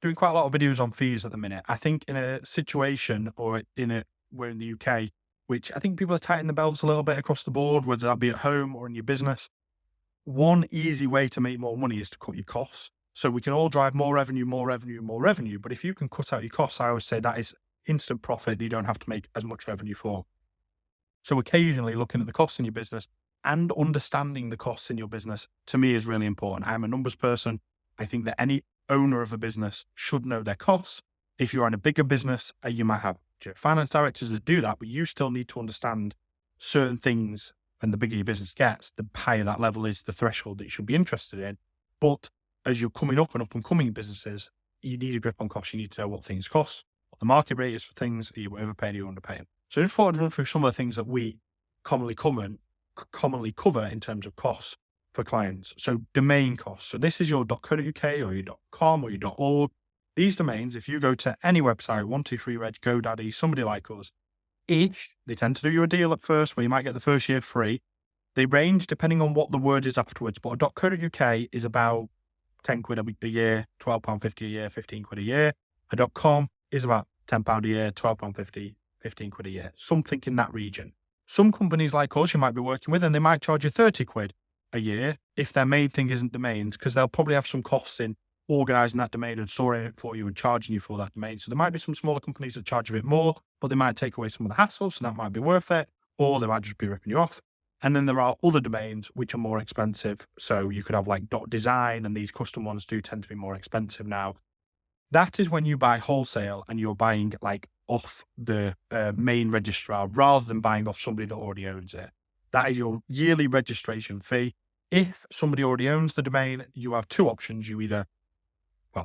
doing quite a lot of videos on fees at the minute. I think in a situation or we're in the UK, which I think people are tightening the belts a little bit across the board, whether that be at home or in your business. One easy way to make more money is to cut your costs. So we can all drive more revenue, more revenue, more revenue. But if you can cut out your costs, I always say that is instant profit that you don't have to make as much revenue for. So occasionally looking at the costs in your business and understanding the costs in your business, to me, is really important. I'm a numbers person. I think that any owner of a business should know their costs. If you're in a bigger business, you might have finance directors that do that, but you still need to understand certain things. And the bigger your business gets, the higher that level is, the threshold that you should be interested in. But as you're coming up and up and coming businesses, you need a grip on costs. You need to know what things cost, what the market rate is for things. Are you overpaying, are you underpaying? So I just thought I'd run through some of the things that we commonly cover in terms of costs for clients. So domain costs. So this is your .co.uk or your .com or your .org. These domains, if you go to any website, 123reg, GoDaddy, somebody like us, each, they tend to do you a deal at first where you might get the first year free. They range depending on what the word is afterwards, but a .co.uk is about 10 quid a year, £12.50 a year, 15 quid a year. A .com is about £10 a year, £12.50, 15 quid a year, something in that region. Some companies like us you might be working with, and they might charge you 30 quid a year if their main thing isn't domains, because they'll probably have some costs in organizing that domain and storing it for you and charging you for that domain. So there might be some smaller companies that charge a bit more, but they might take away some of the hassle, so that might be worth it, or they might just be ripping you off. And then there are other domains which are more expensive. So you could have like .design, and these custom ones do tend to be more expensive now. That is when you buy wholesale and you're buying like off the main registrar rather than buying off somebody that already owns it. That is your yearly registration fee. If somebody already owns the domain, you have two options.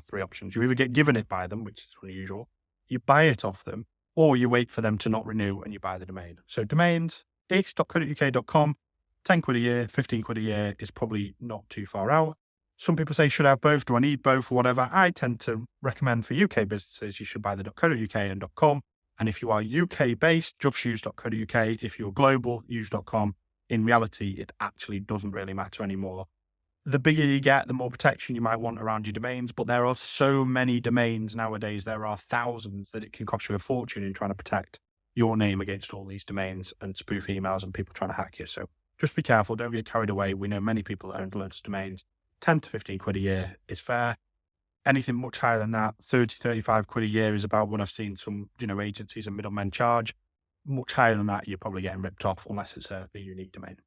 Three options. You either get given it by them, which is unusual, you buy it off them, or you wait for them to not renew and you buy the domain. So domains, it's.co.uk.com, 10 quid a year, 15 quid a year is probably not too far out. Some people say, should I have both? Do I need both or whatever? I tend to recommend for UK businesses, you should buy the .co.uk and .com. And if you are UK based, just use .co.uk. If you're global, use .com. In reality, it actually doesn't really matter anymore. The bigger you get, the more protection you might want around your domains, but there are so many domains nowadays. There are thousands that it can cost you a fortune in trying to protect your name against all these domains and spoof emails and people trying to hack you. So just be careful. Don't get carried away. We know many people that own loads of domains. 10 to 15 quid a year is fair. Anything much higher than that, 30, 35 quid a year is about what I've seen some, agencies and middlemen charge. Much higher than that, you're probably getting ripped off unless it's a unique domain.